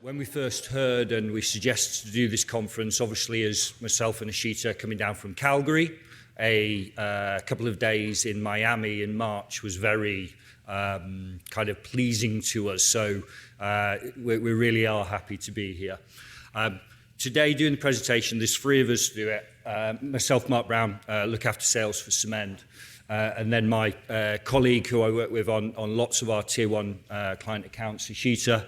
When we first heard and we suggested to do this conference, obviously as myself and Ishita coming down from Calgary, a couple of days in Miami in March was very kind of pleasing to us. So we really are happy to be here. Today, doing the presentation, there's three of us to do it. Myself, Mark Brown, look after sales for Symend. And then my colleague who I work with on lots of our tier one client accounts, Ishita.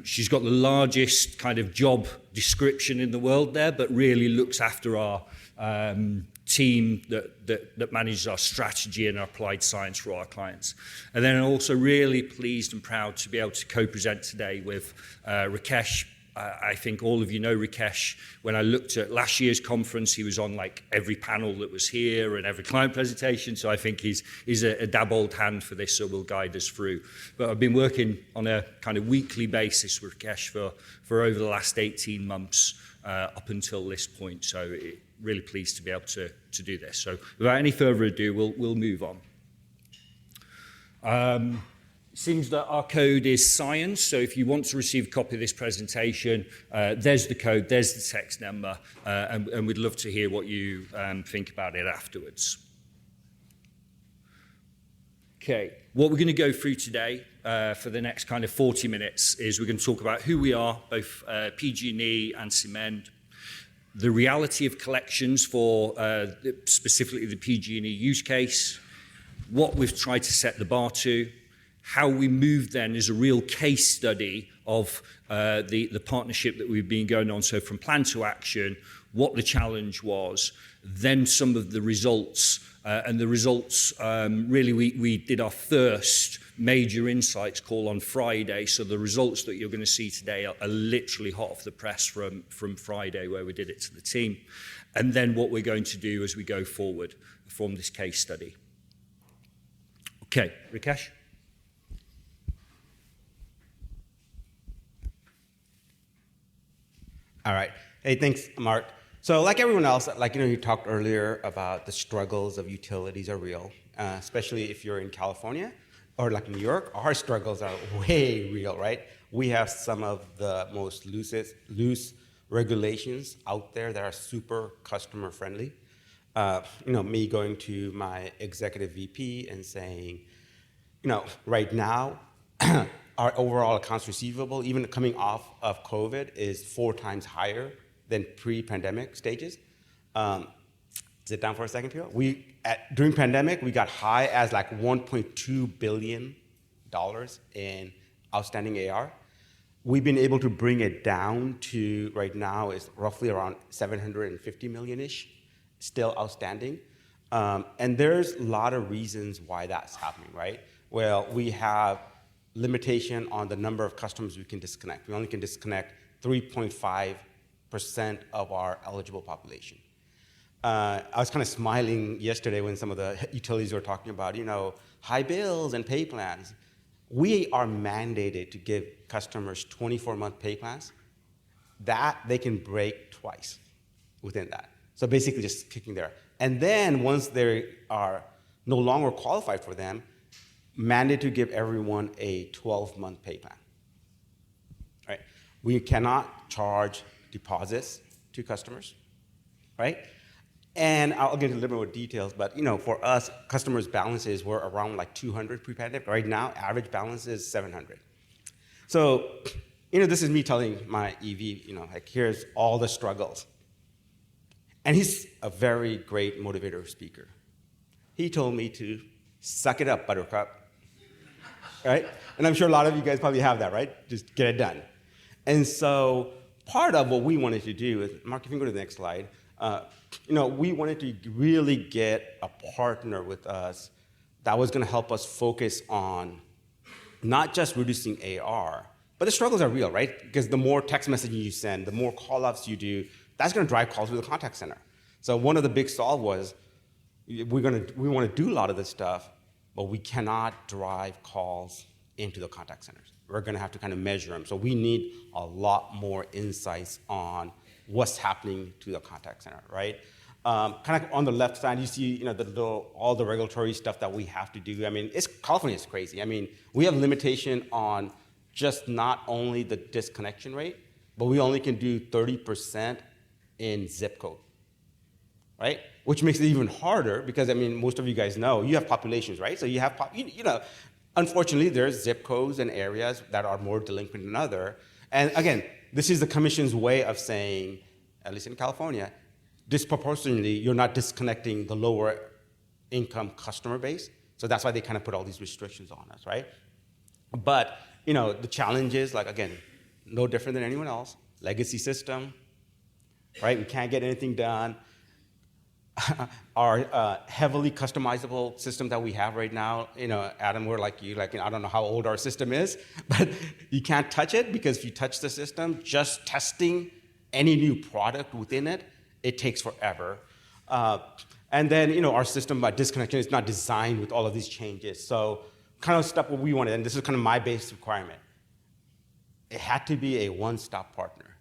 She's got the largest kind of job description in the world there, but really looks after our team that manages our strategy and our applied science for our clients. And then I'm also really pleased and proud to be able to co-present today with Rakesh. I think all of you know Rakesh. When I looked at last year's conference, he was on like every panel that was here and every client presentation. So I think he's a dab old hand for this, so will guide us through. But I've been working on a kind of weekly basis with Rakesh for over the last 18 months up until this point. So really pleased to be able to do this. So without any further ado, we'll move on. It seems that our code is science, so if you want to receive a copy of this presentation, there's the code, there's the text number, and we'd love to hear what you think about it afterwards. Okay, what we're going to go through today for the next kind of 40 minutes is we're going to talk about who we are, both PG&E and Symend, the reality of collections for specifically the PG&E use case, what we've tried to set the bar to, how we move then is a real case study of the partnership that we've been going on. So from plan to action, what the challenge was, then some of the results. And the results, really, we did our first major insights call on Friday. So the results that you're going to see today are literally hot off the press from Friday, where we did it to the team. And then what we're going to do as we go forward from this case study. Okay, Rakesh? All right. Hey, thanks, Mark. So like everyone else, you talked earlier about the struggles of utilities are real, especially if you're in California or like New York. Our struggles are way real, right? We have some of the most loose regulations out there that are super customer friendly. Me going to my executive VP and saying, right now, our overall accounts receivable, even coming off of COVID, is 4 times higher than pre-pandemic stages. Sit down for a second here. During pandemic, we got high as like $1.2 billion in outstanding AR. We've been able to bring it down to right now is roughly around $750 million-ish, still outstanding. And there's a lot of reasons why that's happening, right? Well, we have limitation on the number of customers we can disconnect. We only can disconnect 3.5% of our eligible population. I was kind of smiling yesterday when some of the utilities were talking about, high bills and pay plans. We are mandated to give customers 24-month pay plans that they can break twice within that. So basically just kicking there. And then once they are no longer qualified for them, mandated to give everyone a 12-month pay plan. Right? We cannot charge deposits to customers, right? And I'll get into a little bit more details, but for us, customers' balances were around like 200 pre-pandemic. Right now, average balance is 700. So, this is me telling my EV, here's all the struggles. And he's a very great motivator speaker. He told me to suck it up, buttercup. Right? And I'm sure a lot of you guys probably have that, right? Just get it done. And so part of what we wanted to do is, Mark, if you can go to the next slide, we wanted to really get a partner with us that was going to help us focus on not just reducing AR, but the struggles are real, right? Because the more text messaging you send, the more call-outs you do, that's going to drive calls to the contact center. So one of the big solve was we want to do a lot of this stuff, but we cannot drive calls into the contact centers. We're going to have to kind of measure them. So we need a lot more insights on what's happening to the contact center, right? Kind of on the left side, you see, all the regulatory stuff that we have to do. I mean, California is crazy. I mean, we have limitation on just not only the disconnection rate, but we only can do 30% in zip code, right? Which makes it even harder because, I mean, most of you guys know, you have populations, right? So you have, unfortunately, there's zip codes and areas that are more delinquent than other. And again, this is the commission's way of saying, at least in California, disproportionately, you're not disconnecting the lower income customer base. So that's why they kind of put all these restrictions on us, right? But, the challenge is, like, again, no different than anyone else. Legacy system, right? We can't get anything done. Our heavily customizable system that we have right now, Adam, we're like you, I don't know how old our system is, but you can't touch it because if you touch the system, just testing any new product within it, it takes forever. And then, our system by disconnection is not designed with all of these changes. So kind of stuff what we wanted, and this is kind of my base requirement. It had to be a one-stop partner.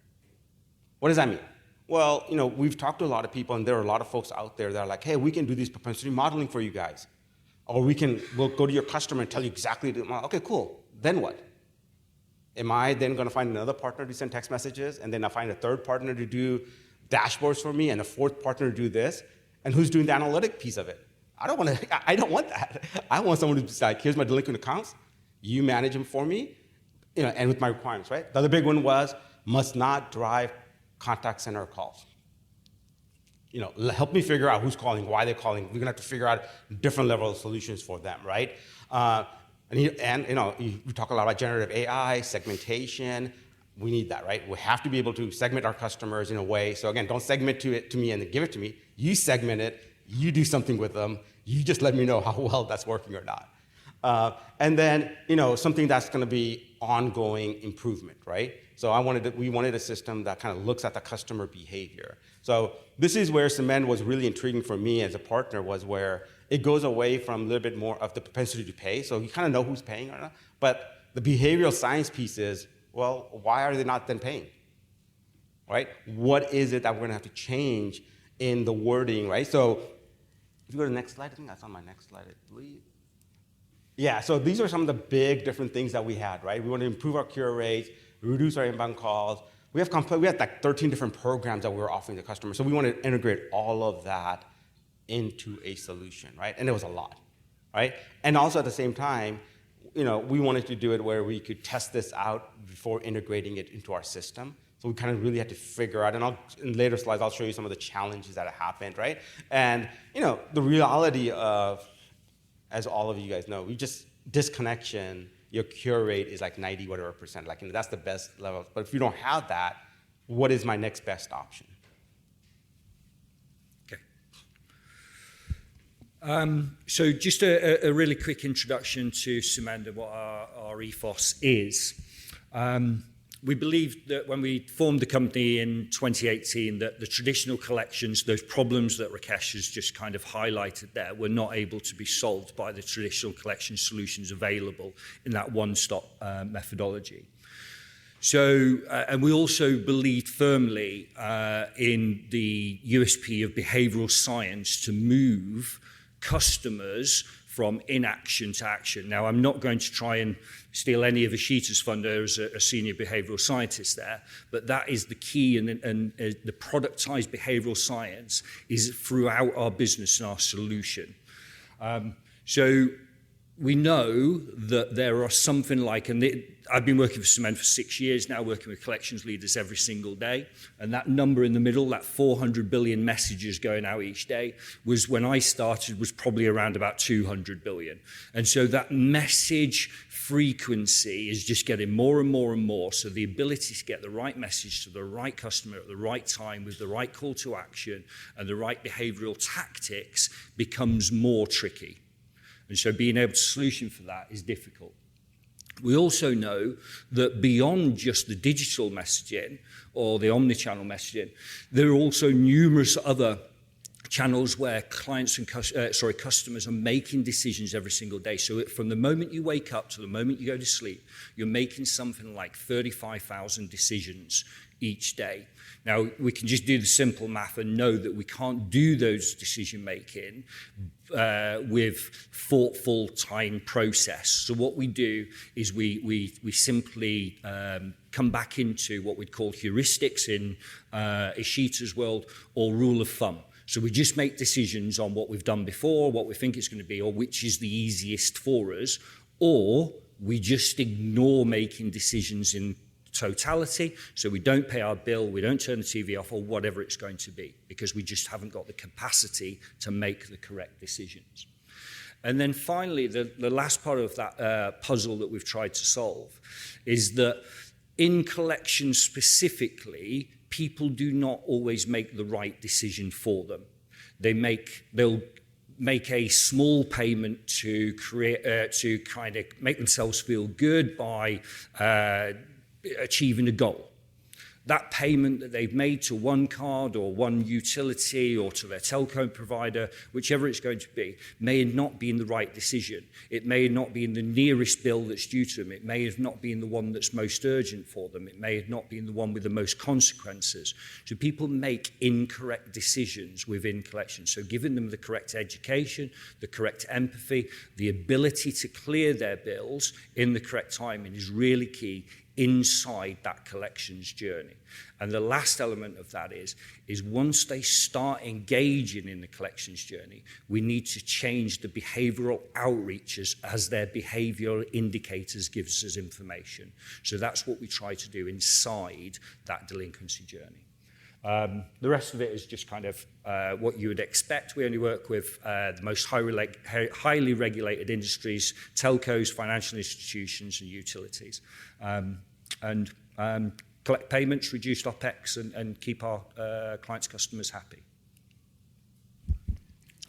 What does that mean? Well, we've talked to a lot of people, and there are a lot of folks out there that are like, hey, we can do this propensity modeling for you guys. Or we'll go to your customer and tell you exactly, okay, cool, then what? Am I then going to find another partner to send text messages, and then I find a third partner to do dashboards for me, and a fourth partner to do this? And who's doing the analytic piece of it? I don't want that. I want someone who's like, here's my delinquent accounts, you manage them for me, and with my requirements, right? The other big one was, must not drive contact center calls. Help me figure out who's calling, why they're calling. We're gonna have to figure out different level of solutions for them, right? We talk a lot about generative AI, segmentation. We need that, right? We have to be able to segment our customers in a way. So again, don't segment to me and then give it to me. You segment it, you do something with them. You just let me know how well that's working or not. And then, something that's gonna be ongoing improvement, right? So we wanted a system that kind of looks at the customer behavior. So this is where Symend was really intriguing for me as a partner, was where it goes away from a little bit more of the propensity to pay. So you kind of know who's paying or not. But the behavioral science piece is, well, why are they not then paying, right? What is it that we're gonna have to change in the wording, right? So if you go to the next slide, I think that's on my next slide, I believe. Yeah, so these are some of the big different things that we had, right? We want to improve our cure rates, reduce our inbound calls. We had like 13 different programs that we were offering to customers. So we want to integrate all of that into a solution, right? And it was a lot, right? And also at the same time, we wanted to do it where we could test this out before integrating it into our system. So we kind of really had to figure out, and in later slides, I'll show you some of the challenges that happened, right? And, the reality of, as all of you guys know, disconnection, your cure rate is like 90 whatever percent. That's the best level. But if you don't have that, what is my next best option? Okay. So just a really quick introduction to Symend and what our ethos is. We believed that when we formed the company in 2018 that the traditional collections, those problems that Rakesh has just kind of highlighted there, were not able to be solved by the traditional collection solutions available in that one-stop methodology. So, and we also believed firmly in the USP of behavioral science to move customers from inaction to action. Now, I'm not going to try and steal any of Ishita's thunder as a senior behavioral scientist there, but that is the key, and the productized behavioral science is throughout our business and our solution. So we know that there are something like, I've been working for Symend for 6 years now, working with collections leaders every single day, and that number in the middle, that 400 billion messages going out each day, was when I started, was probably around about 200 billion. And so that message frequency is just getting more and more and more, so the ability to get the right message to the right customer at the right time with the right call to action and the right behavioral tactics becomes more tricky. And so being able to solution for that is difficult. We also know that beyond just the digital messaging or the omnichannel messaging, there are also numerous other channels where clients and customers are making decisions every single day. So from the moment you wake up to the moment you go to sleep, you're making something like 35,000 decisions each day. Now, we can just do the simple math and know that we can't do those decision-making with thoughtful time process. So what we do is we simply come back into what we'd call heuristics in Ishita's world, or rule of thumb. So we just make decisions on what we've done before, what we think it's going to be, or which is the easiest for us, or we just ignore making decisions in totality, so we don't pay our bill, we don't turn the TV off, or whatever it's going to be, because we just haven't got the capacity to make the correct decisions. And then finally, the last part of that puzzle that we've tried to solve is that in collections specifically, people do not always make the right decision for them. They'll make a small payment to kind of make themselves feel good by achieving a goal. That payment that they've made to one card or one utility or to their telco provider, whichever it's going to be, may not be in the right decision. It may not be in the nearest bill that's due to them. It may have not been the one that's most urgent for them. It may have not been the one with the most consequences. So people make incorrect decisions within collections. So giving them the correct education, the correct empathy, the ability to clear their bills in the correct timing is really key inside that collections journey. And the last element of that is once they start engaging in the collections journey, we need to change the behavioral outreaches as their behavioral indicators gives us information. So that's what we try to do inside that delinquency journey. The rest of it is just kind of what you would expect. We only work with the most highly regulated industries, telcos, financial institutions, and utilities. And collect payments, reduce OPEX, and keep our clients' customers happy.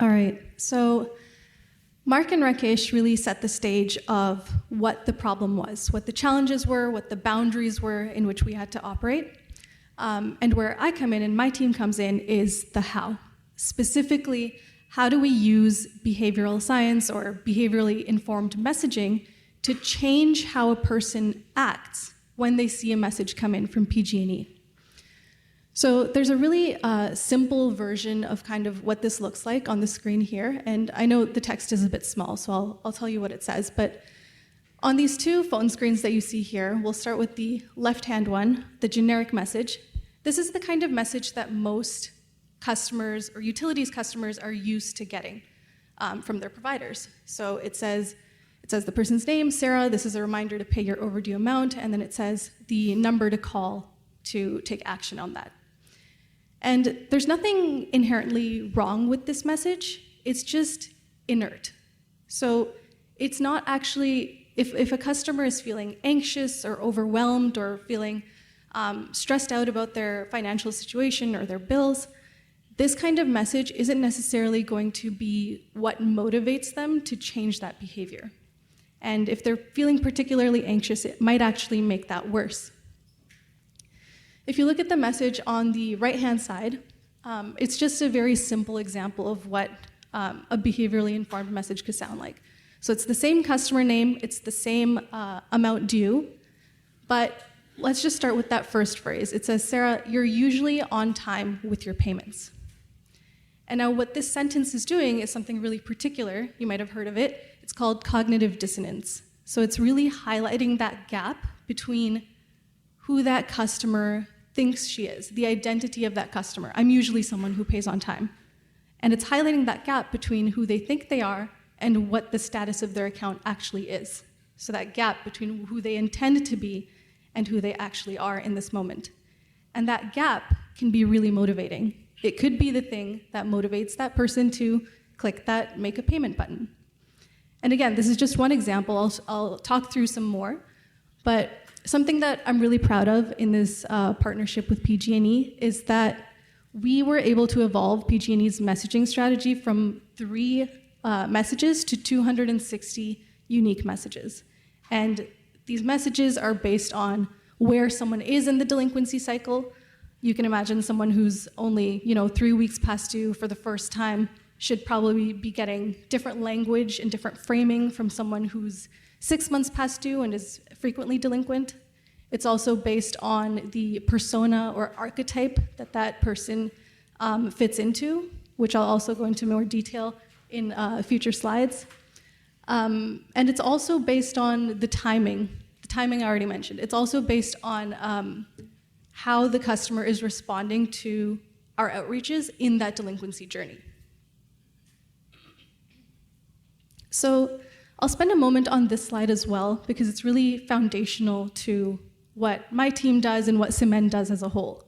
All right. So Mark and Rakesh really set the stage of what the problem was, what the challenges were, what the boundaries were in which we had to operate. And where I come in and my team comes in is the how. Specifically, how do we use behavioral science or behaviorally informed messaging to change how a person acts when they see a message come in from PG&E? So there's a really simple version of kind of what this looks like on the screen here. And I know the text is a bit small, so I'll tell you what it says. But on these two phone screens that you see here, we'll start with the left-hand one, the generic message. This is the kind of message that most customers or utilities customers are used to getting from their providers. So it says the person's name, Sarah, this is a reminder to pay your overdue amount, and then it says the number to call to take action on that. And there's nothing inherently wrong with this message, it's just inert. So it's not actually, if a customer is feeling anxious or overwhelmed or feeling stressed out about their financial situation or their bills, this kind of message isn't necessarily going to be what motivates them to change that behavior. And if they're feeling particularly anxious, it might actually make that worse. If you look at the message on the right-hand side, it's just a very simple example of what a behaviorally informed message could sound like. So it's the same customer name, it's the same amount due, but let's just start with that first phrase. It says, Sarah, you're usually on time with your payments. And now what this sentence is doing is something really particular. You might have heard of it. It's called cognitive dissonance. So it's really highlighting that gap between who that customer thinks she is, the identity of that customer. I'm usually someone who pays on time. And it's highlighting that gap between who they think they are and what the status of their account actually is. So that gap between who they intend to be and who they actually are in this moment. And that gap can be really motivating. It could be the thing that motivates that person to click that make a payment button. And again, this is just one example. I'll talk through some more. But something that I'm really proud of in this partnership with PG&E is that we were able to evolve PG&E's messaging strategy from 3 messages to 260 unique messages. And these messages are based on where someone is in the delinquency cycle, You can imagine someone who's only 3 weeks past due for the first time should probably be getting different language and different framing from someone who's 6 months past due and is frequently delinquent. It's also based on the persona or archetype that person fits into, which I'll also go into more detail in future slides. And it's also based on the timing. The timing I already mentioned. It's also based on how the customer is responding to our outreaches in that delinquency journey. So I'll spend a moment on this slide as well, because it's really foundational to what my team does and what Symend does as a whole.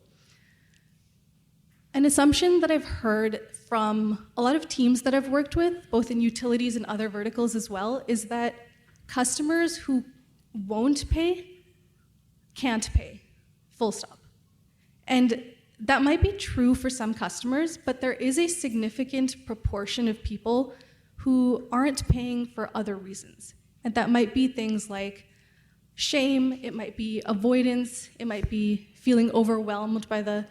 An assumption that I've heard from a lot of teams that I've worked with, both in utilities and other verticals as well, is that customers who won't pay can't pay, full stop. And that might be true for some customers, but there is a significant proportion of people who aren't paying for other reasons. And that might be things like shame, it might be avoidance, it might be feeling overwhelmed by the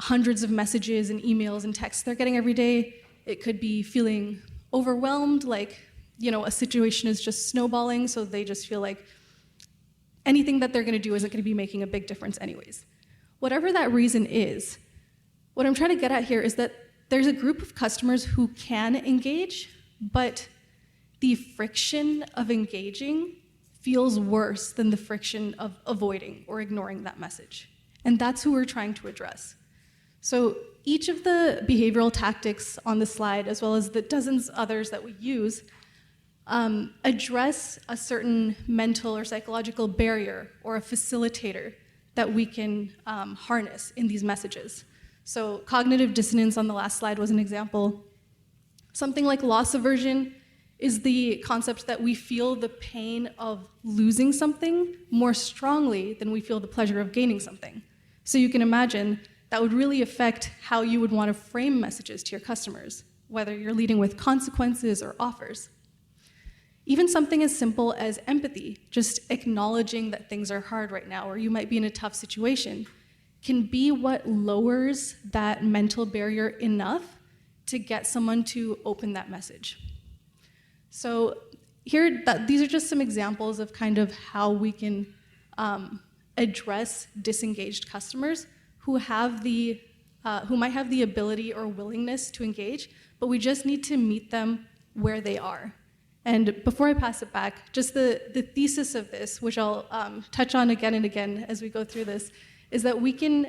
hundreds of messages and emails and texts they're getting every day. It could be feeling overwhelmed, like a situation is just snowballing, so they just feel like anything that they're gonna do isn't gonna be making a big difference anyways. Whatever that reason is, what I'm trying to get at here is that there's a group of customers who can engage, but the friction of engaging feels worse than the friction of avoiding or ignoring that message. And that's who we're trying to address. So each of the behavioral tactics on the slide, as well as the dozens others that we use, address a certain mental or psychological barrier or a facilitator that we can harness in these messages. So cognitive dissonance on the last slide was an example. Something like loss aversion is the concept that we feel the pain of losing something more strongly than we feel the pleasure of gaining something. So you can imagine that would really affect how you would want to frame messages to your customers, whether you're leading with consequences or offers. Even something as simple as empathy, just acknowledging that things are hard right now or you might be in a tough situation, can be what lowers that mental barrier enough to get someone to open that message. So these are just some examples of kind of how we can address disengaged customers who might have the ability or willingness to engage, but we just need to meet them where they are. And before I pass it back, just the thesis of this, which I'll touch on again and again as we go through this, is that we can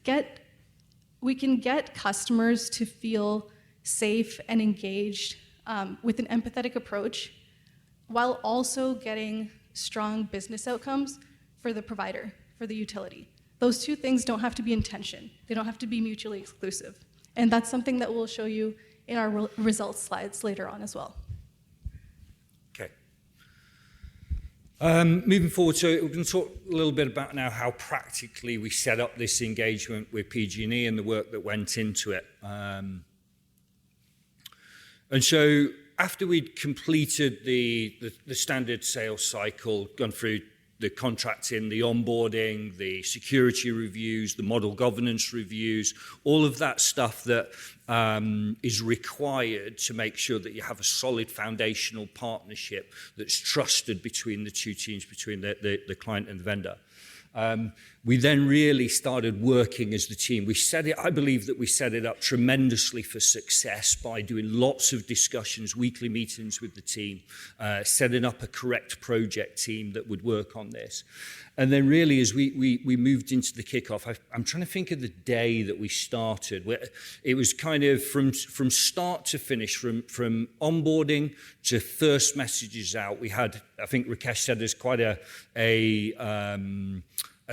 get customers to feel safe and engaged with an empathetic approach, while also getting strong business outcomes for the provider, for the utility. Those two things don't have to be in tension. They don't have to be mutually exclusive. And that's something that we'll show you in our results slides later on as well. Okay. Moving forward, so we're going to talk a little bit about now how practically we set up this engagement with PG&E and the work that went into it. And so after we'd completed the standard sales cycle, gone through the contracting, the onboarding, the security reviews, the model governance reviews, all of that stuff that is required to make sure that you have a solid foundational partnership that's trusted between the two teams, between the client and the vendor. We then really started working as the team. I believe that we set it up tremendously for success by doing lots of discussions, weekly meetings with the team, setting up a correct project team that would work on this. And then really as we moved into the kickoff, I'm trying to think of the day that we started. It was kind of from start to finish, from onboarding to first messages out. We had, I think Rakesh said, there's quite a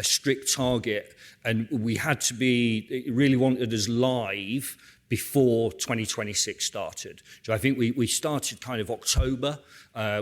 strict target, and we had to be, it really wanted us live before 2026 started. So I think we started kind of October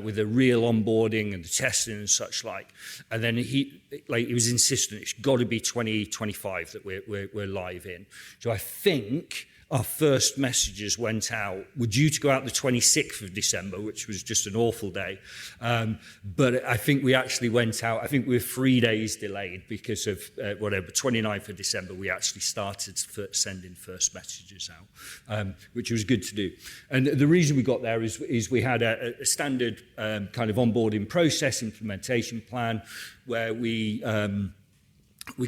with a real onboarding and the testing and such like. And then he was insistent it's got to be 2025 that we're live in. So I think our first messages went out, were due to go out the 26th of December, which was just an awful day. But I think we actually went out, I think we were 3 days delayed because of 29th of December, we actually started sending first messages out, which was good to do. And the reason we got there is we had a standard kind of onboarding process, implementation plan, where we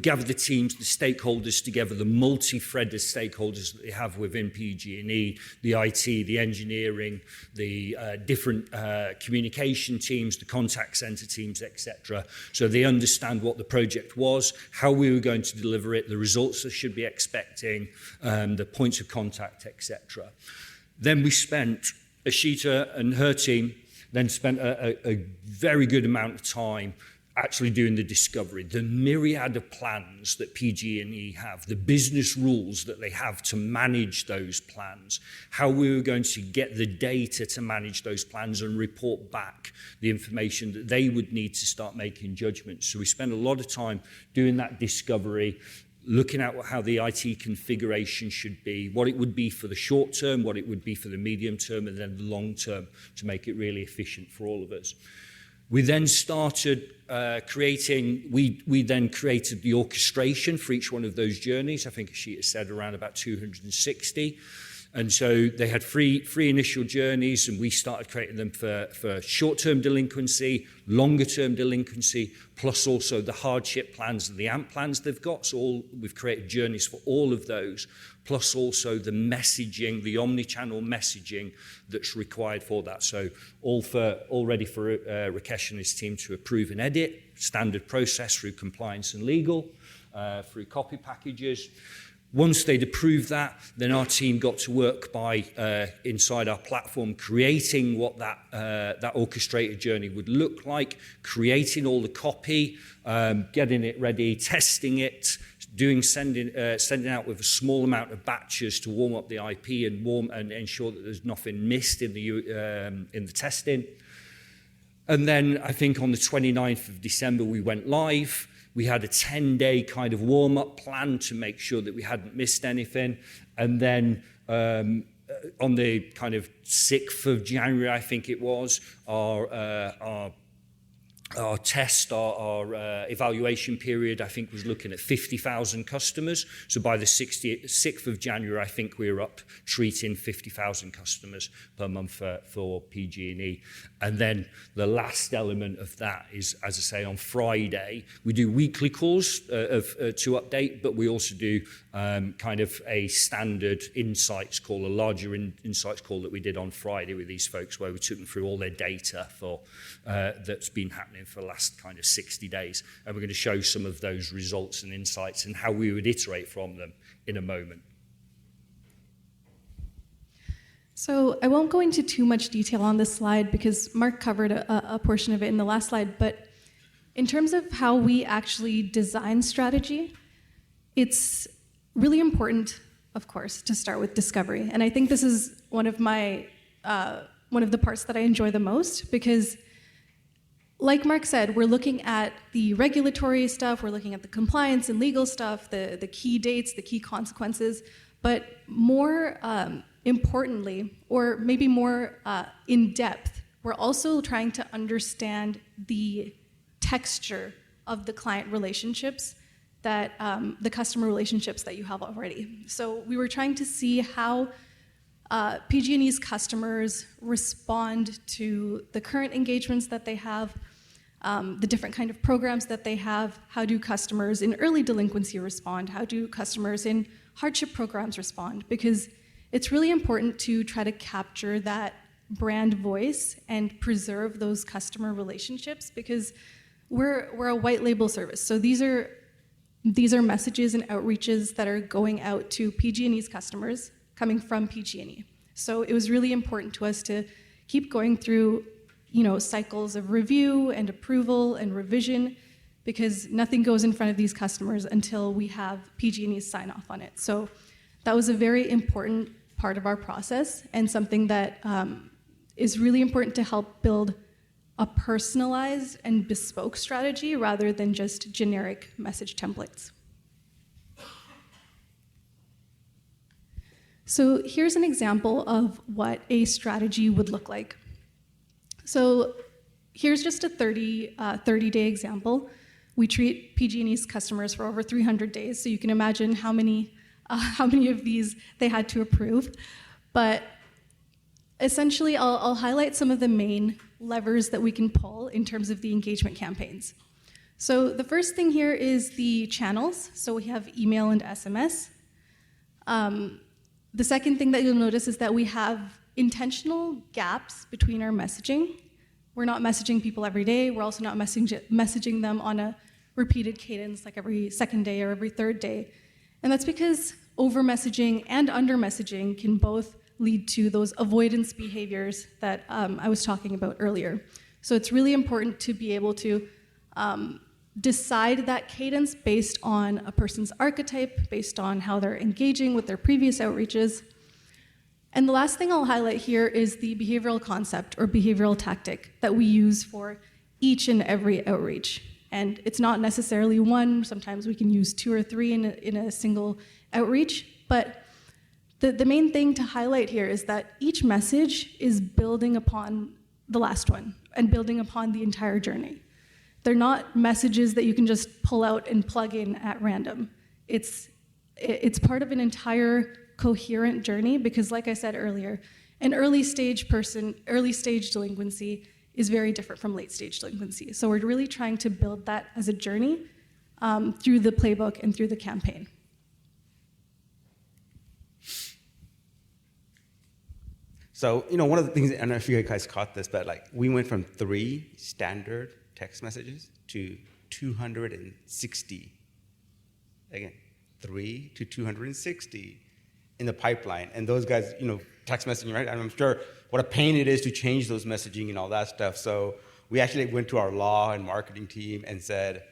gathered the teams, the stakeholders together, the multi-threaded stakeholders that they have within PG&E, the IT, the engineering, the different communication teams, the contact center teams, etc. So they understand what the project was, how we were going to deliver it, the results they should be expecting, the points of contact, etc. Then Ishita and her team then spent a very good amount of time actually doing the discovery, the myriad of plans that PG&E have, the business rules that they have to manage those plans, how we were going to get the data to manage those plans and report back the information that they would need to start making judgments. So we spent a lot of time doing that discovery, looking at how the IT configuration should be, what it would be for the short term, what it would be for the medium term, and then the long term to make it really efficient for all of us. We then started we then created the orchestration for each one of those journeys. I think Ishita said around about 260. And so they had three initial journeys, and we started creating them for short-term delinquency, longer-term delinquency, plus also the hardship plans and the AMP plans they've got. So we've created journeys for all of those, plus also the messaging, the omni-channel messaging that's required for that. So all ready for Rakesh and his team to approve and edit, standard process through compliance and legal, through copy packages. Once they'd approved that, then our team got to work by, inside our platform, creating what that orchestrated journey would look like, creating all the copy, getting it ready, testing it, sending out with a small amount of batches to warm up the IP and ensure that there's nothing missed in the testing. And then I think on the 29th of December, we went live. We had a 10-day kind of warm-up plan to make sure that we hadn't missed anything. And then on the kind of 6th of January, I think it was, our evaluation period, I think, was looking at 50,000 customers. So by the 6th of January, I think we were up treating 50,000 customers per month for PG&E. And then the last element of that is, as I say, on Friday, we do weekly calls to update, but we also do kind of a standard insights call, a larger insights call that we did on Friday with these folks, where we took them through all their data that's been happening for the last kind of 60 days. And we're going to show some of those results and insights and how we would iterate from them in a moment. So I won't go into too much detail on this slide because Mark covered a portion of it in the last slide, but in terms of how we actually design strategy, it's really important, of course, to start with discovery. And I think this is one of the parts that I enjoy the most, because like Mark said, we're looking at the regulatory stuff, we're looking at the compliance and legal stuff, the key dates, the key consequences, but more importantly, or maybe more in depth, we're also trying to understand the texture of the client relationships, that the customer relationships that you have already. So we were trying to see how PG&E's customers respond to the current engagements that they have, the different kind of programs that they have. How do customers in early delinquency respond? How do customers in hardship programs respond? Because it's really important to try to capture that brand voice and preserve those customer relationships, because we're a white label service. So these are messages and outreaches that are going out to PG&E's customers coming from PG&E. So it was really important to us to keep going through, cycles of review and approval and revision, because nothing goes in front of these customers until we have PG&E's sign off on it. So that was a very important part of our process, and something that is really important to help build a personalized and bespoke strategy rather than just generic message templates. So here's an example of what a strategy would look like. So here's just a 30-day example. We treat PG&E's customers for over 300 days, so you can imagine how many of these they had to approve. But essentially, I'll highlight some of the main levers that we can pull in terms of the engagement campaigns. So the first thing here is the channels. So we have email and SMS. The second thing that you'll notice is that we have intentional gaps between our messaging. We're not messaging people every day. We're also not messaging them on a repeated cadence, like every second day or every third day. And that's because over-messaging and under-messaging can both lead to those avoidance behaviors that I was talking about earlier. So it's really important to be able to decide that cadence based on a person's archetype, based on how they're engaging with their previous outreaches. And the last thing I'll highlight here is the behavioral concept or behavioral tactic that we use for each and every outreach. And it's not necessarily one, sometimes we can use 2 or 3 in a single outreach, but the main thing to highlight here is that each message is building upon the last one and building upon the entire journey. They're not messages that you can just pull out and plug in at random. It's part of an entire coherent journey because, like I said earlier, an early stage delinquency is very different from late stage delinquency. So we're really trying to build that as a journey through the playbook and through the campaign. So, one of the things, I don't know if you guys caught this, but like we went from 3 standard text messages to 260. Again, 3 to 260 in the pipeline. And those guys, text messaging, right? And I'm sure what a pain it is to change those messaging and all that stuff. So we actually went to our law and marketing team and said,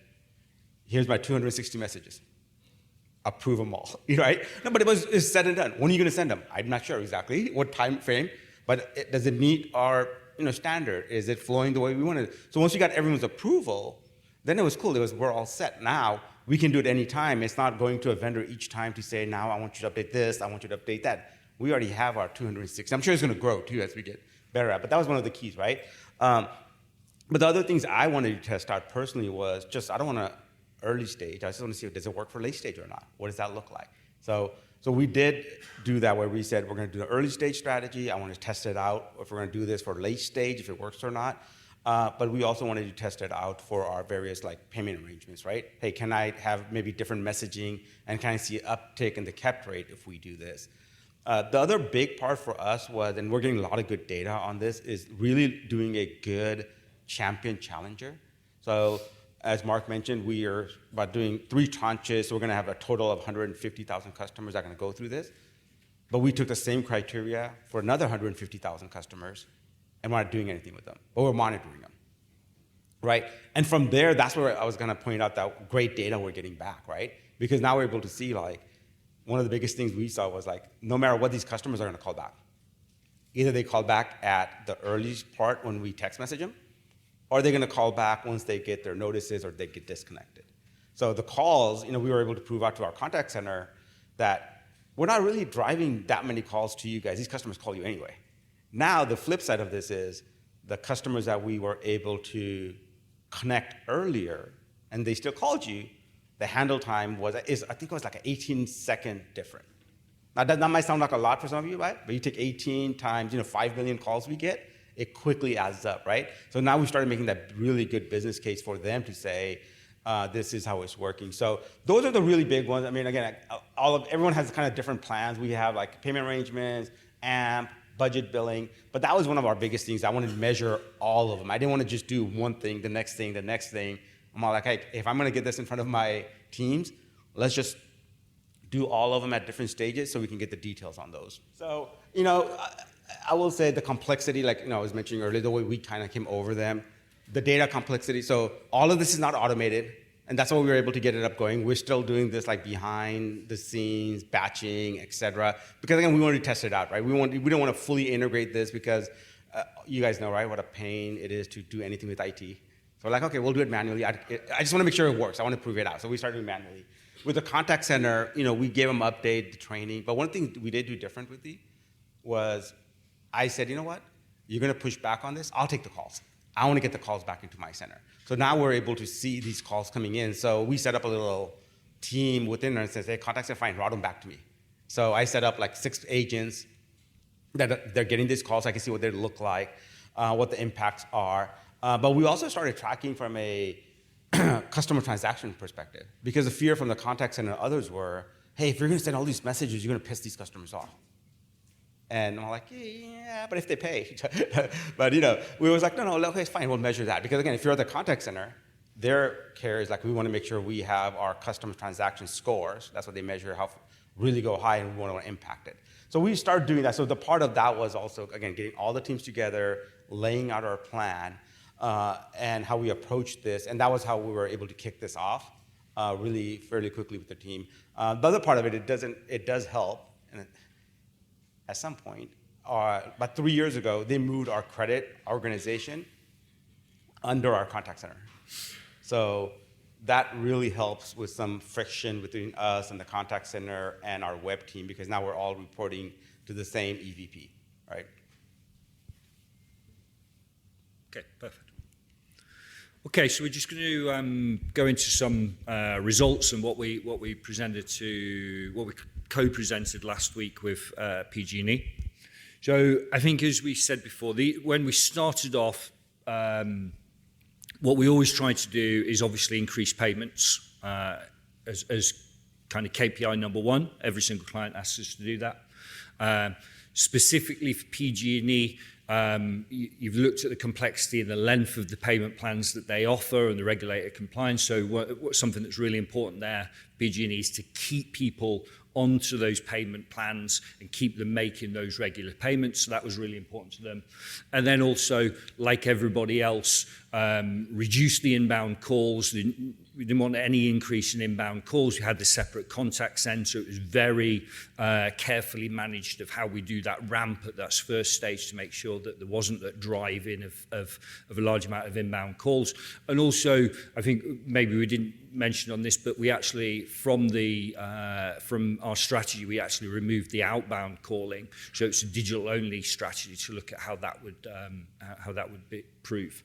here's my 260 messages. Approve them all, right? No, but it's said and done. When are you going to send them? I'm not sure exactly what time frame, but does it meet our standard? Is it flowing the way we wanted it? So once we got everyone's approval, then it was cool. We're all set. Now we can do it any time. It's not going to a vendor each time to say, now I want you to update this, I want you to update that. We already have our 260. I'm sure it's going to grow too as we get better at. But that was one of the keys, right? But the other things I wanted to test out personally was just I don't want to early stage. I just want to see does it work for late stage or not. What does that look like? So we did do that where we said we're going to do an early stage strategy. I want to test it out if we're going to do this for late stage, if it works or not. But we also wanted to test it out for our various payment arrangements, right? Hey, can I have maybe different messaging and can I see uptick in the kept rate if we do this? The other big part for us was, and we're getting a lot of good data on this, is really doing a good champion challenger. So as Mark mentioned, we are about doing 3 tranches, so we're going to have a total of 150,000 customers that are going to go through this. But we took the same criteria for another 150,000 customers, and we're not doing anything with them, but we're monitoring them, right? And from there, that's where I was going to point out that great data we're getting back, right? Because now we're able to see, one of the biggest things we saw was, no matter what, these customers are going to call back. Either they call back at the earliest part when we text message them, or they're going to call back once they get their notices or they get disconnected. So the calls, we were able to prove out to our contact center that we're not really driving that many calls to you guys. These customers call you anyway. Now, the flip side of this is the customers that we were able to connect earlier, and they still called you, the handle time I think it was an 18-second difference. Now, that might sound like a lot for some of you, right? But you take 18 times, 5 million calls we get, it quickly adds up, right? So now we started making that really good business case for them to say, this is how it's working. So those are the really big ones. I mean, again, everyone has kind of different plans. We have payment arrangements, AMP, budget billing, but that was one of our biggest things. I wanted to measure all of them. I didn't want to just do one thing, the next thing, the next thing. I'm all hey, if I'm going to get this in front of my teams, let's just do all of them at different stages so we can get the details on those. So, I will say the complexity, I was mentioning earlier, the way we kind of came over them, the data complexity. So all of this is not automated, and that's why we were able to get it up going. We're still doing this behind the scenes, batching, et cetera, because again, we wanted to test it out, right? We don't want to fully integrate this because you guys know, right, what a pain it is to do anything with IT. So we're okay, we'll do it manually. I just want to make sure it works. I want to prove it out. So we started doing it manually. with the contact center, we gave them update, the training. But one thing we did do different with was I said, you know what? You're going to push back on this. I'll take the calls. I want to get the calls back into my center. So now we're able to see these calls coming in. So we set up a little team within there and says, hey, contact center, fine, route them back to me. So I set up like 6 agents that they're getting these calls. I can see what they look like, what the impacts are. But we also started tracking from a customer transaction perspective, because the fear from the contact center and others were, hey, if you're going to send all these messages, you're going to piss these customers off. And I'm like, yeah, but if they pay. But we was like, no, okay, it's fine, we'll measure that. Because again, if you're at the contact center, their care is like, we want to make sure we have our customer transaction scores. That's what they measure, how really go high, and we want to impact it. So we started doing that. So the part of that was also, again, getting all the teams together, laying out our plan, and how we approached this. And that was how we were able to kick this off really fairly quickly with the team. The other part of it, it does help. And at some point, about 3 years ago, they moved our credit organization under our contact center. So that really helps with some friction between us and the contact center and our web team, because now we're all reporting to the same EVP, right? Okay, perfect. Okay, so we're just going to go into some results and what we co-presented last week with PG&E. So I think, as we said before, when we started off, what we always try to do is obviously increase payments as kind of KPI number one. Every single client asks us to do that. Specifically for PG&E, you've looked at the complexity and the length of the payment plans that they offer and the regulator compliance. So something that's really important there, PG&E, is to keep people onto those payment plans and keep them making those regular payments. So that was really important to them. And then also, like everybody else, reduce the inbound calls. We didn't want any increase in inbound calls. We had the separate contact center. It was very carefully managed of how we do that ramp at that first stage to make sure that there wasn't that drive-in of a large amount of inbound calls. And also, I think maybe we didn't mention on this, but we actually, from our strategy, we actually removed the outbound calling. So it's a digital-only strategy to look at how that would prove.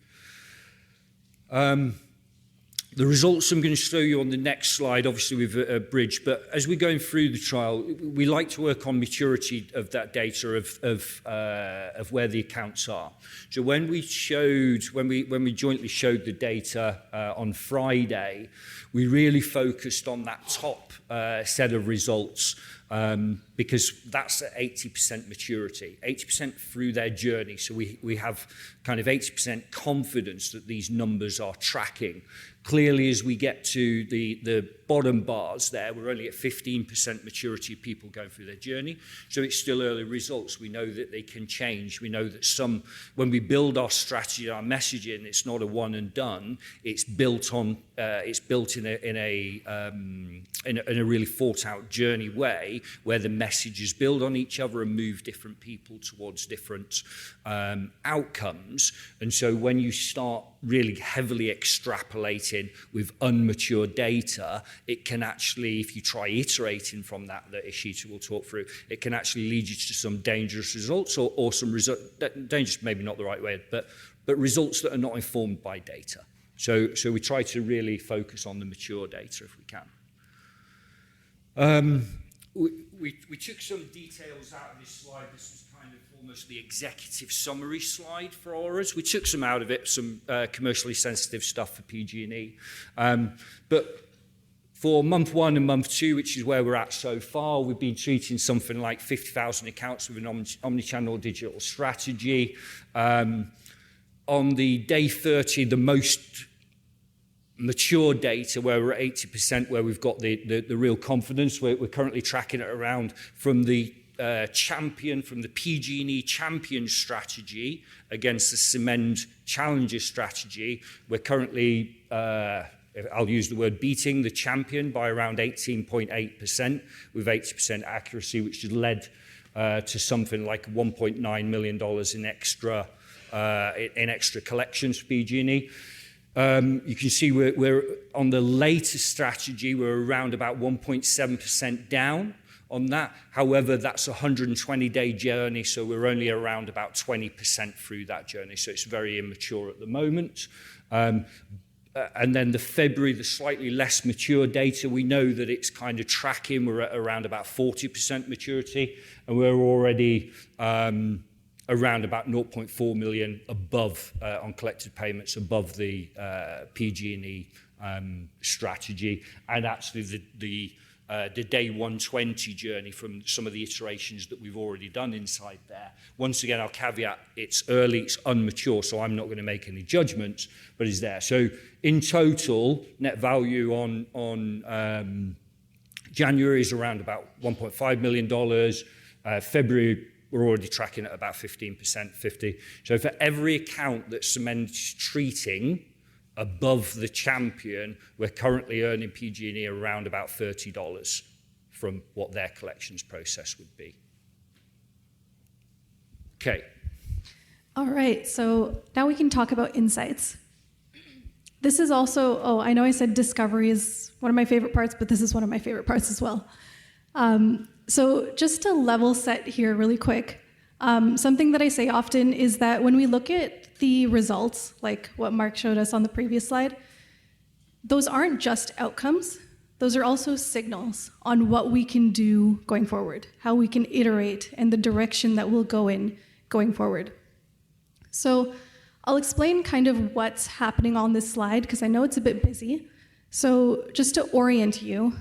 The results I'm going to show you on the next slide, obviously with a bridge, but as we're going through the trial, we like to work on maturity of that data of where the accounts are. So when we jointly showed the data on Friday, we really focused on that top set of results because that's at 80% maturity, 80% through their journey. So we have kind of 80% confidence that these numbers are tracking. Clearly, as we get to the bottom bars there, we're only at 15% maturity of people going through their journey. So it's still early results. We know that they can change. We know that when we build our strategy, our messaging, it's not a one and done. It's built in a really thought out journey way, where the messages build on each other and move different people towards different outcomes. And so when you start really heavily extrapolating with unmature data, it can actually, if you try iterating from that Ishita will talk through, it can actually lead you to some dangerous results or some dangerous, maybe not the right way, but results that are not informed by data. So we try to really focus on the mature data if we can. We took some details out of this slide. This was kind of almost the executive summary slide for us. We took some out of it, some commercially sensitive stuff for PG&E. But for month 1 and month 2, which is where we're at so far, we've been treating something like 50,000 accounts with an omnichannel digital strategy. On the day 30, the most mature data, where we're at 80%, where we've got the real confidence, we're currently tracking it around from the PG&E champion strategy against the Symend challenger strategy. We're currently, I'll use the word beating the champion by around 18.8% with 80% accuracy, which has led to something like $1.9 million in extra collections for PG&E. You can see we're on the latest strategy, we're around about 1.7% down on that. However, that's a 120-day journey, so we're only around about 20% through that journey, so it's very immature at the moment. And then the February, the slightly less mature data, we know that it's kind of tracking. We're at around about 40% maturity, and we're already around about 0.4 million above on collected payments above the PG&E strategy, and actually the day 120 journey from some of the iterations that we've already done inside there. Once again, I'll caveat, it's early, it's unmature, so I'm not going to make any judgments, but it's there. So in total, net value on January is around about $1.5 million. February, we're already tracking at about 15%, 50%. So for every account that Symend's treating above the champion, we're currently earning PG&E around about $30 from what their collections process would be. Okay. All right, so now we can talk about insights. This is also, I know I said discovery is one of my favorite parts, but this is one of my favorite parts as well. So just to level set here really quick, something that I say often is that when we look at the results, like what Mark showed us on the previous slide, those aren't just outcomes. Those are also signals on what we can do going forward, how we can iterate, and the direction that we'll go in going forward. So I'll explain kind of what's happening on this slide, because I know it's a bit busy. So just to orient you,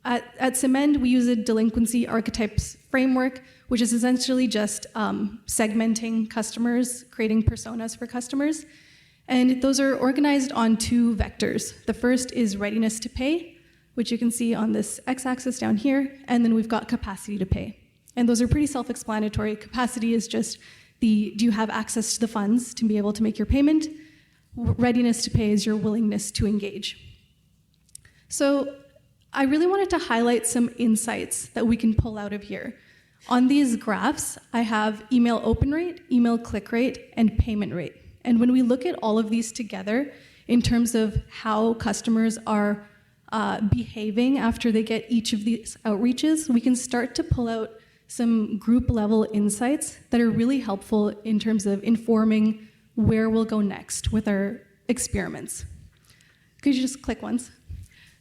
at Symend, we use a delinquency archetypes framework, which is essentially just segmenting customers, creating personas for customers. And those are organized on two vectors. The first is readiness to pay, which you can see on this x-axis down here, and then we've got capacity to pay. And those are pretty self-explanatory. Capacity is just do you have access to the funds to be able to make your payment? Readiness to pay is your willingness to engage. So I really wanted to highlight some insights that we can pull out of here. On these graphs, I have email open rate, email click rate, and payment rate. And when we look at all of these together in terms of how customers are behaving after they get each of these outreaches, we can start to pull out some group level insights that are really helpful in terms of informing where we'll go next with our experiments. Could you just click once?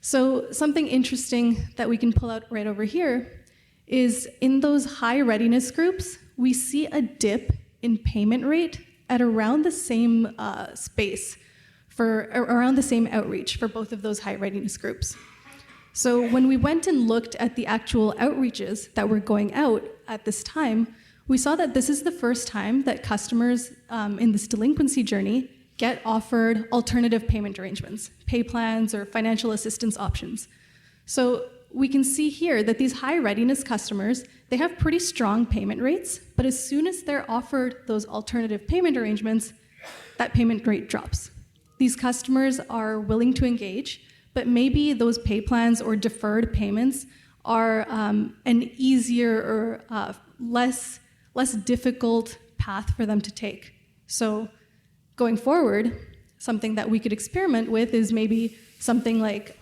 So something interesting that we can pull out right over here is in those high readiness groups, we see a dip in payment rate at around the same space for around the same outreach for both of those high readiness groups. So when we went and looked at the actual outreaches that were going out at this time, we saw that this is the first time that customers in this delinquency journey get offered alternative payment arrangements, pay plans, or financial assistance options. So we can see here that these high readiness customers, they have pretty strong payment rates, but as soon as they're offered those alternative payment arrangements, that payment rate drops. These customers are willing to engage, but maybe those pay plans or deferred payments are an easier or less difficult path for them to take. So going forward, something that we could experiment with is maybe something like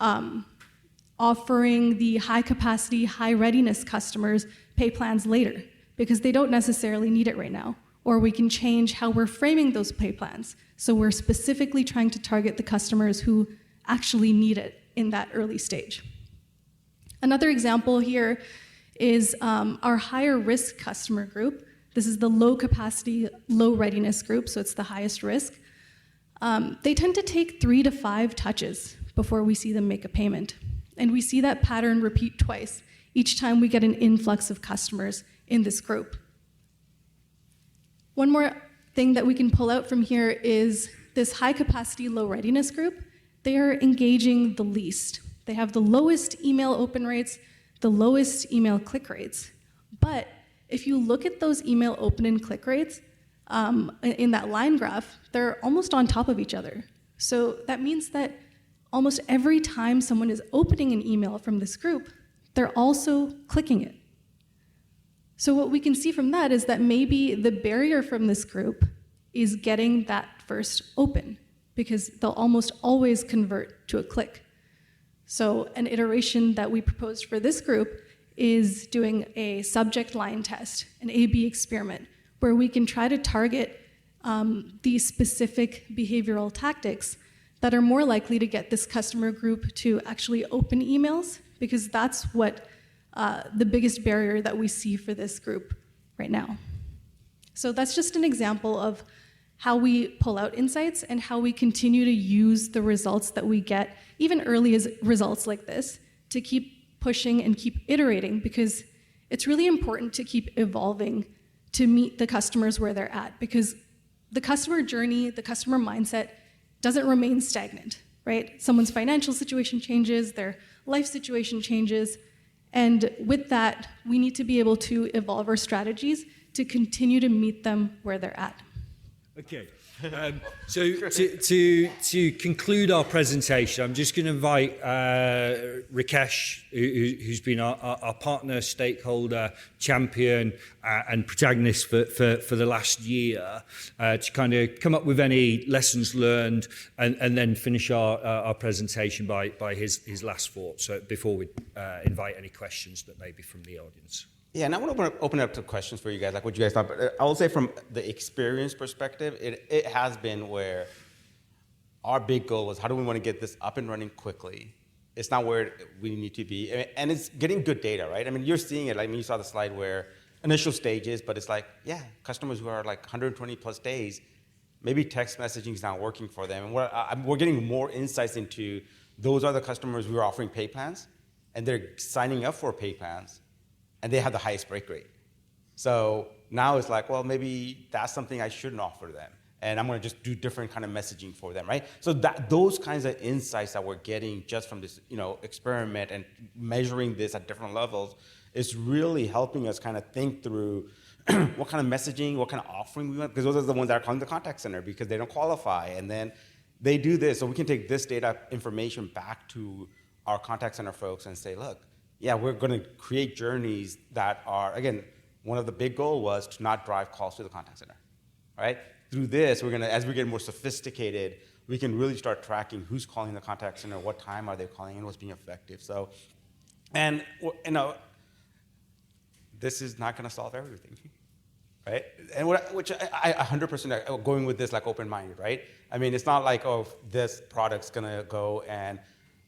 offering the high capacity, high readiness customers pay plans later because they don't necessarily need it right now. Or we can change how we're framing those pay plans. So we're specifically trying to target the customers who actually need it in that early stage. Another example here is our higher risk customer group. This is the low capacity, low readiness group, so it's the highest risk. They tend to take 3 to 5 touches before we see them make a payment. And we see that pattern repeat twice each time we get an influx of customers in this group. One more thing that we can pull out from here is this high capacity, low readiness group. They are engaging the least. They have the lowest email open rates, the lowest email click rates. But if you look at those email open and click rates in that line graph, they're almost on top of each other. So that means that almost every time someone is opening an email from this group, they're also clicking it. So what we can see from that is that maybe the barrier from this group is getting that first open, because they'll almost always convert to a click. So an iteration that we proposed for this group is doing a subject line test, an A/B experiment, where we can try to target these specific behavioral tactics that are more likely to get this customer group to actually open emails, because that's what the biggest barrier that we see for this group right now. So that's just an example of how we pull out insights and how we continue to use the results that we get, even early as results like this, to keep pushing and keep iterating, because it's really important to keep evolving to meet the customers where they're at, because the customer journey, the customer mindset doesn't remain stagnant, right? Someone's financial situation changes, their life situation changes, and with that, we need to be able to evolve our strategies to continue to meet them where they're at. Okay, so to conclude our presentation, I'm just going to invite Rakesh, who's been our partner, stakeholder, champion, and protagonist for the last year, to kind of come up with any lessons learned and then finish our presentation by his last thoughts, so before we invite any questions that may be from the audience. Yeah, and I want to open it up to questions for you guys, like what you guys thought. But I will say from the experience perspective, it has been where our big goal was, how do we want to get this up and running quickly? It's not where we need to be. And it's getting good data, right? I mean, you're seeing it. Like, you saw the slide where initial stages, but it's like, yeah, customers who are like 120 plus days, maybe text messaging is not working for them. And we're getting more insights into those are the customers who are offering pay plans, and they're signing up for pay plans, and they have the highest break rate. So now it's like, well, maybe that's something I shouldn't offer them, and I'm going to just do different kind of messaging for them, right? So those kinds of insights that we're getting just from this, experiment and measuring this at different levels is really helping us kind of think through what kind of messaging, what kind of offering we want, because those are the ones that are calling the contact center because they don't qualify, and then they do this. So we can take this data information back to our contact center folks and say, look, yeah, we're going to create journeys that are, again, one of the big goals was to not drive calls to the contact center, right? Through this, we're going to, as we get more sophisticated, we can really start tracking who's calling the contact center, what time are they calling, and what's being effective. So, and, this is not going to solve everything, right? And which I 100% going with this like open-minded, right? I mean, it's not like, oh, this product's going to go and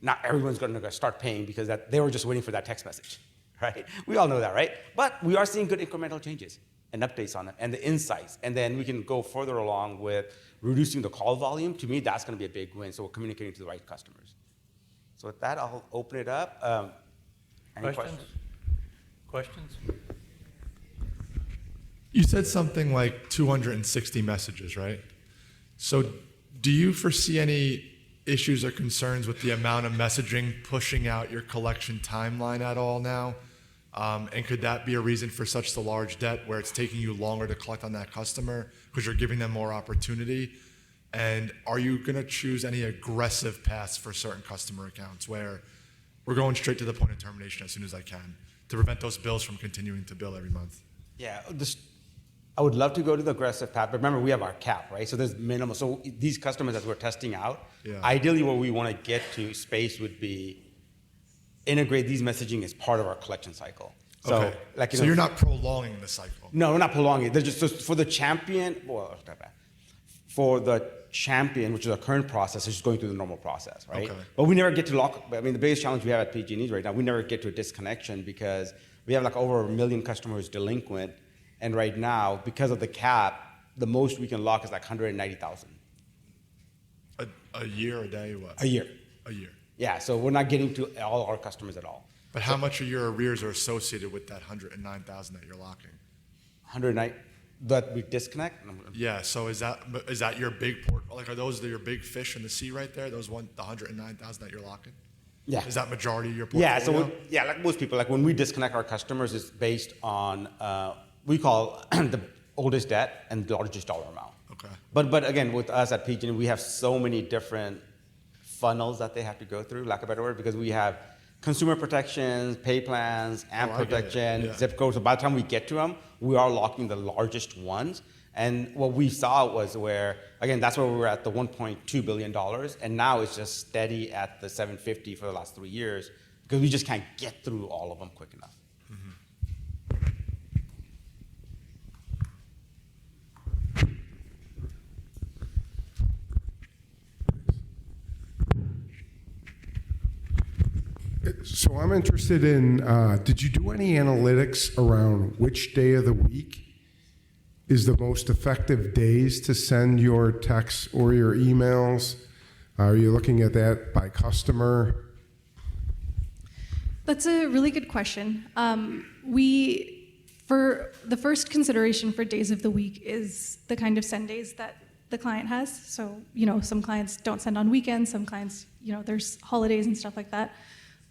not everyone's going to start paying because they were just waiting for that text message, right? We all know that, right? But we are seeing good incremental changes and updates on it and the insights. And then we can go further along with reducing the call volume. To me, that's going to be a big win. So we're communicating to the right customers. So with that, I'll open it up. Any questions? Questions? You said something like 260 messages, right? So do you foresee any issues or concerns with the amount of messaging pushing out your collection timeline at all now? And could that be a reason for such a large debt where it's taking you longer to collect on that customer because you're giving them more opportunity? And are you going to choose any aggressive paths for certain customer accounts where we're going straight to the point of termination as soon as I can to prevent those bills from continuing to bill every month? Yeah, I would love to go to the aggressive path, but remember, we have our cap, right? So there's minimum. So these customers that we're testing out, ideally where we want to get to space would be integrate these messaging as part of our collection cycle. So, okay. So you're not prolonging the cycle? No, we're not prolonging it. They're just so for the champion, which is our current process, is just going through the normal process, right? Okay. But we never get to lock. I mean, the biggest challenge we have at PG&E right now, we never get to a disconnection because we have like over 1 million customers delinquent. And right now, because of the cap, the most we can lock is like 190,000. A year, a day, what? A year. A year. Yeah, so we're not getting to all our customers at all. But how much of your arrears are associated with that 109,000 that you're locking? 109 that we disconnect? Yeah, so is that your big port? Like, are those your big fish in the sea right there? The 109,000 that you're locking? Yeah. Is that majority of your portfolio? Yeah, so like most people, like when we disconnect our customers, it's based on we call the oldest debt and the largest dollar amount. Okay. But again, with us at PG&E, we have so many different funnels that they have to go through, lack of a better word, because we have consumer protections, pay plans, AMP protection, zip codes. So by the time we get to them, we are locking the largest ones. And what we saw was where, again, that's where we were at the $1.2 billion, and now it's just steady at the 750 for the last 3 years, because we just can't get through all of them quick enough. So I'm interested in, did you do any analytics around which day of the week is the most effective days to send your texts or your emails? Are you looking at that by customer? That's a really good question. For the first consideration for days of the week is the kind of send days that the client has. So, some clients don't send on weekends, some clients, there's holidays and stuff like that.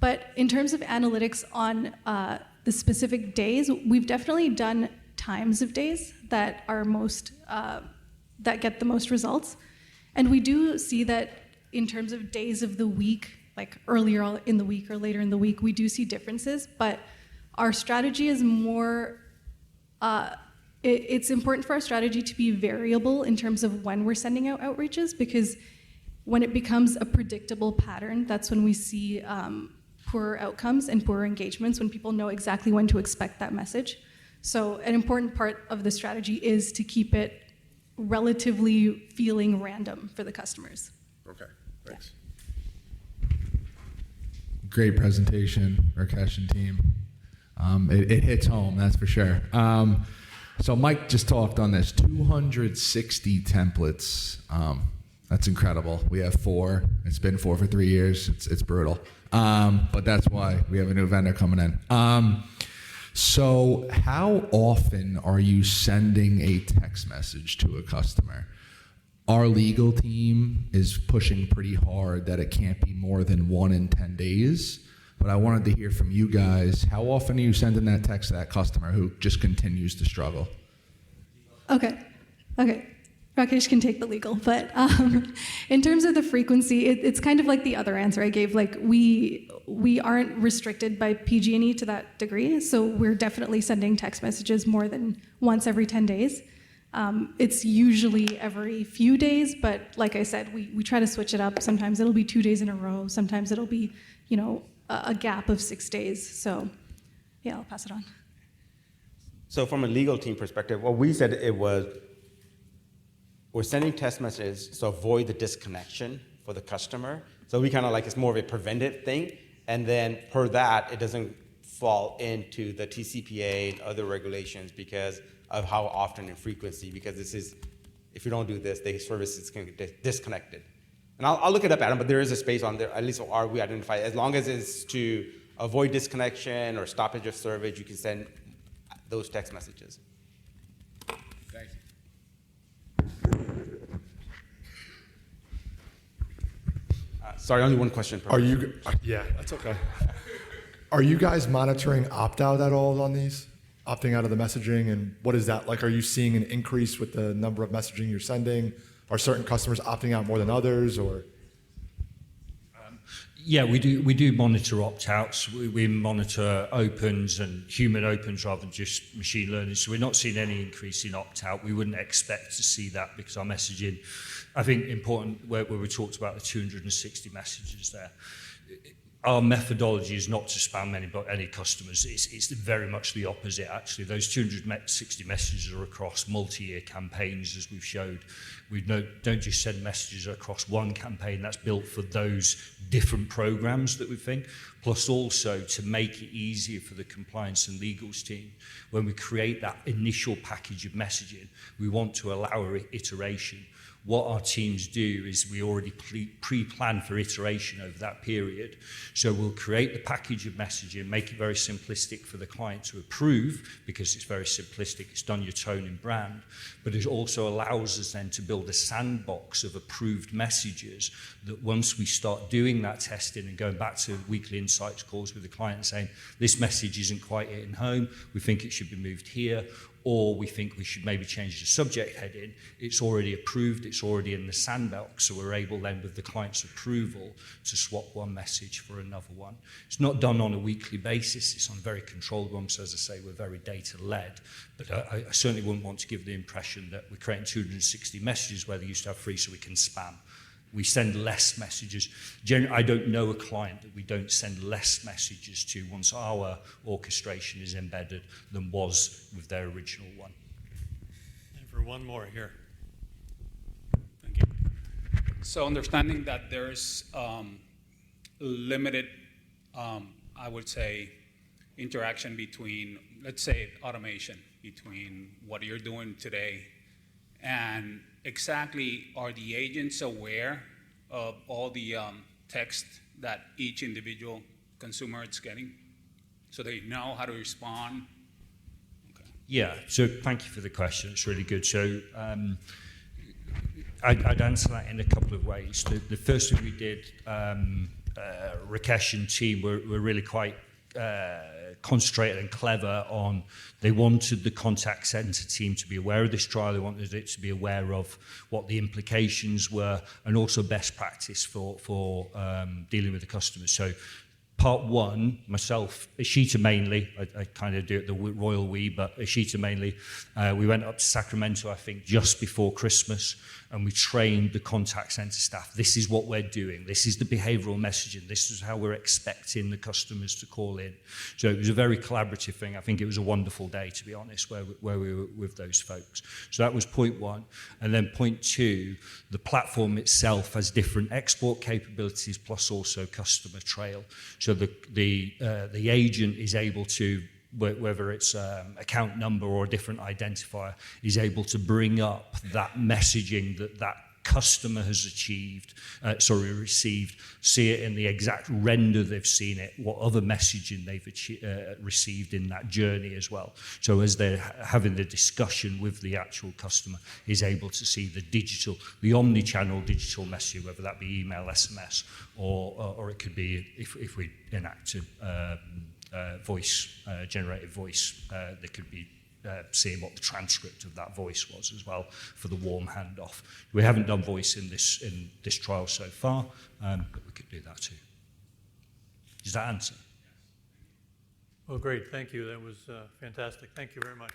But in terms of analytics on the specific days, we've definitely done times of days that are that get the most results. And we do see that in terms of days of the week, like earlier in the week or later in the week, we do see differences, but our strategy is more, it's important for our strategy to be variable in terms of when we're sending out outreaches, because when it becomes a predictable pattern, that's when we see poorer outcomes and poorer engagements, when people know exactly when to expect that message. So an important part of the strategy is to keep it relatively feeling random for the customers. Okay, thanks. Great presentation, Rakesh and team. It hits home, that's for sure. So Mike just talked on this, 260 templates. That's incredible. We have 4. It's been 4 for 3 years. It's brutal. But that's why we have a new vendor coming in. So how often are you sending a text message to a customer? Our legal team is pushing pretty hard that it can't be more than 1 in 10 days. But I wanted to hear from you guys, how often are you sending that text to that customer who just continues to struggle? Okay. Rakesh can take the legal, but in terms of the frequency, it's kind of like the other answer I gave. Like we aren't restricted by PG&E to that degree, so we're definitely sending text messages more than once every 10 days. It's usually every few days, but like I said, we try to switch it up. Sometimes it'll be 2 days in a row. Sometimes it'll be, a gap of 6 days. So, yeah, I'll pass it on. So from a legal team perspective, what we said we're sending text messages to avoid the disconnection for the customer. So we kind of it's more of a preventive thing. And then per that, it doesn't fall into the TCPA and other regulations because of how often and frequency, because if you don't do this, the service is going to get disconnected. And I'll look it up, Adam, but there is a space on there, at least we identify, as long as it's to avoid disconnection or stoppage of service, you can send those text messages. Thanks. Sorry, only one question per person. Yeah, that's okay. Are you guys monitoring opt-out at all on these? Opting out of the messaging, and what is that like? Are you seeing an increase with the number of messaging you're sending? Are certain customers opting out more than others, or? Yeah, we do monitor opt-outs. We monitor opens and human opens rather than just machine learning. So we're not seeing any increase in opt-out. We wouldn't expect to see that because our messaging, I think important where we talked about the 260 messages there. Our methodology is not to spam any customers. It's very much the opposite, actually. Those 260 messages are across multi-year campaigns, as we've showed. We don't just send messages across one campaign that's built for those different programs that we think, plus also to make it easier for the compliance and legals team. When we create that initial package of messaging, we want to allow iteration. What our teams do is we already pre-plan for iteration over that period. So we'll create the package of messaging, make it very simplistic for the client to approve, because it's very simplistic, it's done your tone and brand, but it also allows us then to build a sandbox of approved messages that once we start doing that testing and going back to weekly insights calls with the client saying, this message isn't quite hitting home, we think it should be moved here, or we think we should maybe change the subject heading, it's already approved, it's already in the sandbox, so we're able then with the client's approval to swap one message for another one. It's not done on a weekly basis, it's on a very controlled one, so as I say, we're very data-led, but I certainly wouldn't want to give the impression that we're creating 260 messages where they used to have 3 so we can spam. We send less messages. I don't know a client that we don't send less messages to once our orchestration is embedded than was with their original one. And for one more here. Thank you. So understanding that there's limited, I would say, interaction between, let's say, automation, between what you're doing today and exactly are the agents aware of all the text that each individual consumer is getting? So they know how to respond? Okay. Yeah, so thank you for the question. It's really good. So I'd answer that in a couple of ways. The first thing we did, Rakesh and team were really quite concentrated and clever on, they wanted the contact center team to be aware of this trial, they wanted it to be aware of what the implications were, and also best practice for dealing with the customers. So part one, myself, Ishita mainly, I kind of do it the royal we, but Ishita mainly, we went up to Sacramento, I think, just before Christmas, and we trained the contact center staff. This is what we're doing. This is the behavioral messaging. This is how we're expecting the customers to call in. So it was a very collaborative thing. I think it was a wonderful day, to be honest, where we were with those folks. So that was point one. And then point two, the platform itself has different export capabilities plus also customer trail. So the agent is able to, whether it's account number or a different identifier, is able to bring up that messaging that customer has received, see it in the exact render they've seen it, what other messaging they've received in that journey as well. So as they're having the discussion with the actual customer, is able to see the omni-channel digital messaging, whether that be email, SMS, or it could be, if we enacted generated voice, they could be seeing what the transcript of that voice was as well for the warm handoff. We haven't done voice in this trial so far, but we could do that too. Does that answer? Well, great. Thank you. That was fantastic. Thank you very much.